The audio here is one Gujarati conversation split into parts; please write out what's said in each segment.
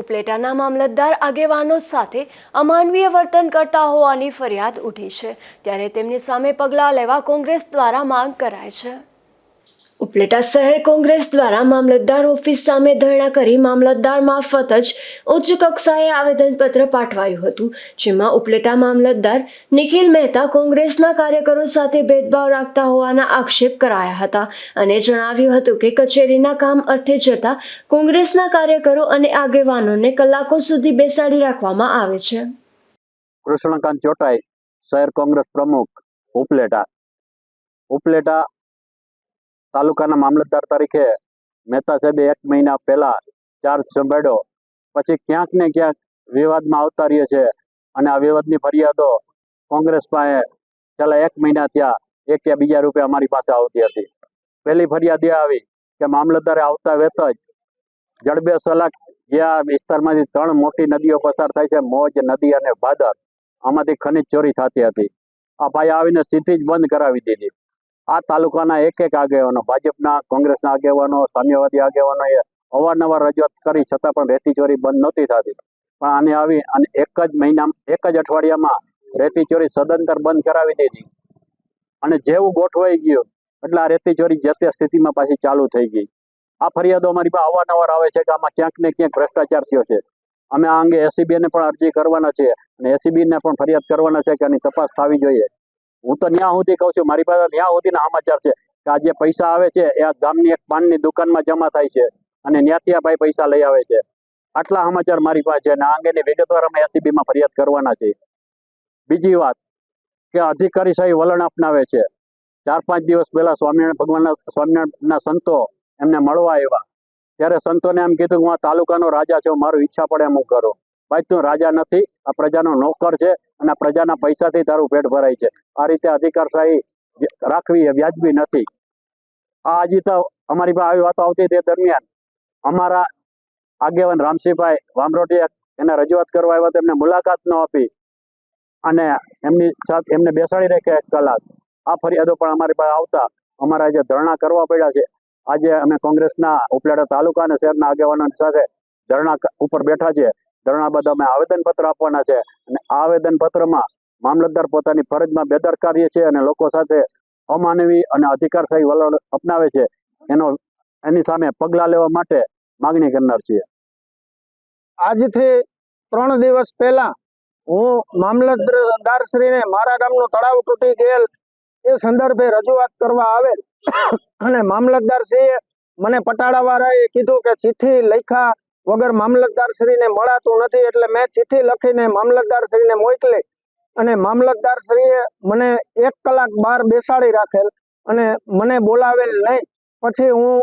ઉપલેટાના મામલતદાર આગેવાનો સાથે અમાનવીય વર્તન કરતા હોવાની ફરિયાદ ઉઠી છે, ત્યારે તેમની સામે પગલાં લેવા કોંગ્રેસ દ્વારા માંગ કરાઈ છે। ઉપલેટા શહેર કોંગ્રેસ દ્વારા મામલતદાર ઓફિસ સામે ધરણા કરી મામલતદાર મારફત જ ઉચ્ચ કક્ષાએ આવેદનપત્ર પાઠવાયું હતું, જેમાં ઉપલેટા મામલતદાર નિખિલ મહેતા કોંગ્રેસના કાર્યકરો સાથે ભેદભાવ રાખતા હોવાના આક્ષેપ કરાયા હતા અને જણાવ્યું હતું કે કચેરીના કામ અર્થે જતા કોંગ્રેસના કાર્યકરો અને આગેવાનોને કલાકો સુધી બેસાડી રાખવામાં આવે છે। કૃષ્ણકાંત ચોટાઈ, શહેર કોંગ્રેસ પ્રમુખ, ઉપલેટા તાલુકાના મામલતદાર તરીકે મહેતા સાહેબે 1 મહિના પહેલા ચાર્જ સંભાળ્યો પછી ક્યાંક ને ક્યાંક વિવાદમાં અવતાર્યો છે અને આ વિવાદની ફરિયાદો કોંગ્રેસ પાસે છેલ્લા 1 મહિના ત્યાં એક કે બીજા રૂપે અમારી પાસે આવતી હતી। પહેલી ફરિયાદ એ આવી કે મામલતદારે આવતા વેત જ જડબે સલાક જે આ વિસ્તારમાંથી 3 મોટી નદીઓ પસાર થાય છે, મોજ નદી અને ભાદર, આમાંથી ખનીજ ચોરી થતી હતી। આ ભાઈ આવીને સીધી જ બંધ કરાવી દીધી। આ તાલુકાના એક આગેવાનો, ભાજપના, કોંગ્રેસના આગેવાનો, સામ્યવાદી આગેવાનોએ અવારનવાર રજૂઆત કરી છતાં પણ રેતી ચોરી બંધ નહોતી થતી, પણ આને આવી અને એક જ અઠવાડિયામાં રેતી ચોરી સદંતર બંધ કરાવી દીધી અને જેવું ગોઠવાઈ ગયું એટલે આ રેતી ચોરી જે તે સ્થિતિમાં પાછી ચાલુ થઈ ગઈ। આ ફરિયાદો અમારી પાસે અવારનવાર આવે છે કે આમાં ક્યાંક ને ક્યાંક ભ્રષ્ટાચાર થયો છે। અમે આ અંગે એસીબીને પણ અરજી કરવાના છે અને એસીબીને પણ ફરિયાદ કરવાના છે કે આની તપાસ થવી જોઈએ। હું તો ત્યાં સુધી કહું છું, મારી પાસે ત્યાં સુધીના સમાચાર છે કે આ જે પૈસા આવે છે એ આ ગામની એક પાનની દુકાનમાં જમા થાય છે અને ત્યાંથી આ ભાઈ પૈસા લઈ આવે છે। આટલા સમાચાર મારી પાસે છે અને આ અંગેની વિગતવાર અમે એસીબીમાં ફરિયાદ કરવાના છે। બીજી વાત કે અધિકારીશાહી વલણ અપનાવે છે। 4-5 દિવસ પહેલા સ્વામિનારાયણના સંતો એમને મળવા આવ્યા ત્યારે સંતોને એમ કીધું કે હું આ તાલુકાનો રાજા છું, મારું ઈચ્છા પડે એમ હું કરું। ભાઈ તું રાજા નથી, આ પ્રજાનો નોકર છે અને આ પ્રજાના પૈસાથી તારું પેટ ભરાય છે। આ રીતે અધિકારશાહી રાખવી એ વ્યાજબી નથી। આ હજી તો અમારી પાસે આવી વાતો આવતી તે દરમિયાન અમારા આગેવાન રામસિંહભાઈ વામરોટીએ એને રજૂઆત કરવા આવ્યા તો એમને મુલાકાત ન આપી અને એમની સાથે એમને બેસાડી રાખ્યા 1 કલાક। આ ફરિયાદો પણ અમારી પાસે આવતા અમારા જે ધરણા કરવા પડ્યા છે। આજે અમે કોંગ્રેસના ઉપલેટા તાલુકા અને શહેરના આગેવાનોની સાથે ધરણા ઉપર બેઠા છે। ધરણા બાદ અમે આવેદનપત્ર આપવાના છે અને આ આવેદનપત્રમાં મામલતદાર પોતાની ફરજમાં બેદરકારી છે અને લોકો સાથે અમાનવી અને અધિકારશાહી વલણ અપનાવે છે એની સામે પગલાં લેવા માટે માગણી કરનાર છીએ। આજથી 3 દિવસ પહેલા હું મામલતદારશ્રીને મારા ગામનું તળાવ તૂટી ગયેલ એ સંદર્ભે રજૂઆત કરવા આવેલ અને મામલતદારશ્રીએ મને પટાડાવાળાએ કીધું કે ચિઠ્ઠી લખ્યા વગર મામલતદારશ્રીને મળાતું નથી, એટલે મેં ચિઠ્ઠી લખીને મામલતદારશ્રીને મોકલી અને મામલતદારશ્રીએ મને 1 કલાક બહાર બેસાડી રાખેલ અને મને બોલાવેલ નહીં। પછી હું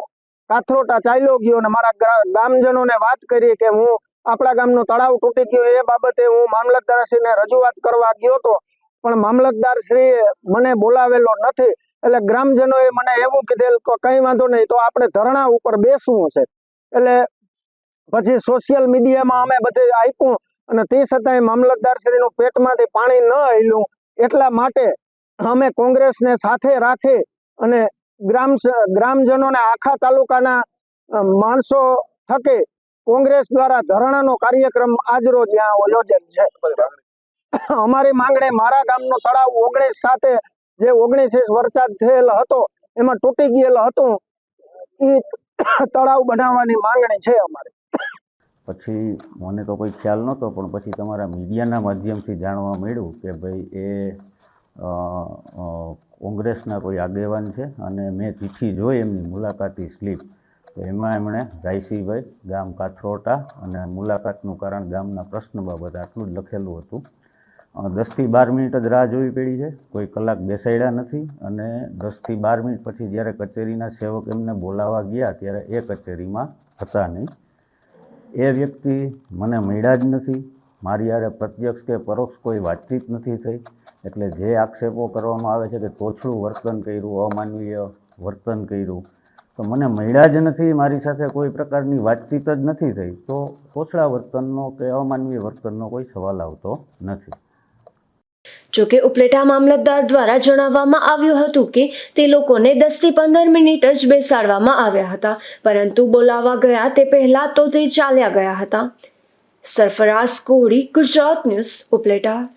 કાથરોટા ચાલ્યો ગયો અને મારા ગામજનોને વાત કરી કે હું આપણા ગામનું તળાવ તૂટી ગયું એ બાબતે હું મામલતદારશ્રીને રજૂઆત કરવા ગયો હતો, પણ મામલતદારશ્રીએ મને બોલાવેલો નથી। એટલે ગ્રામજનોએ મને એવું કીધેલ કે કંઈ વાંધો નહીં, તો આપણે ધરણા ઉપર બેસવું છે। એટલે પછી સોશિયલ મીડિયામાં અમે બધે આપ્યું અને તે છતાંય મામલતદારશ્રીનું પેટમાંથી પાણી ન હલ્યું, એટલા માટે અમે કોંગ્રેસને સાથે રાખી અને ગ્રામજનોને આખા તાલુકાના માણસો થકી કોંગ્રેસ દ્વારા ધરણાનો કાર્યક્રમ આજરોજ ત્યાં યોજેલ છે। અમારી માંગણી મારા ગામનો તળાવ 19 સાથે જે 19 વરસાદ થયેલ હતો એમાં તૂટી ગયેલ હતું એ તળાવ બનાવવાની માંગણી છે અમારી। પછી મને તો કોઈ ખ્યાલ નહોતો, પણ પછી તમારા મીડિયાના માધ્યમથી જાણવા મળ્યું કે ભાઈ એ કોંગ્રેસના કોઈ આગેવાન છે અને મેં ચિઠ્ઠી જોઈ એમની મુલાકાતી સ્લીપ, તો એમાં એમણે રાયસીભાઈ, ગામ કાથરોટા અને મુલાકાતનું કારણ ગામના પ્રશ્ન બાબત આટલું જ લખેલું હતું। 10 થી 12 મિનિટ જ રાહ જોવી પડી છે, કોઈ કલાક બેસાડ્યા નથી અને 10 થી 12 મિનિટ પછી જ્યારે કચેરીના સેવક એમને બોલાવવા ગયા ત્યારે એ કચેરીમાં હતા નહીં। એ વ્યક્તિ મને મળ્યા જ નથી, મારી યારે પ્રત્યક્ષ કે પરોક્ષ કોઈ વાતચીત નથી થઈ। એટલે જે આક્ષેપો કરવામાં આવે છે કે તોછડું વર્તન કર્યું, અમાનવીય વર્તન કર્યું, તો મને મળ્યા જ નથી, મારી સાથે કોઈ પ્રકારની વાતચીત જ નથી થઈ, તો તોછડા વર્તનનો કે અમાનવીય વર્તનનો કોઈ સવાલ આવતો નથી। જોકે ઉપલેટા મામલતદાર દ્વારા જણાવવામાં આવ્યું હતું કે તે લોકોને 10 થી 15 મિનિટ જ બેસાડવામાં આવ્યા હતા, પરંતુ બોલાવવા ગયા તે પહેલા તો તે ચાલ્યા ગયા હતા। સરફરાઝ કોહડી, ગુજરાત ન્યૂઝ, ઉપલેટા.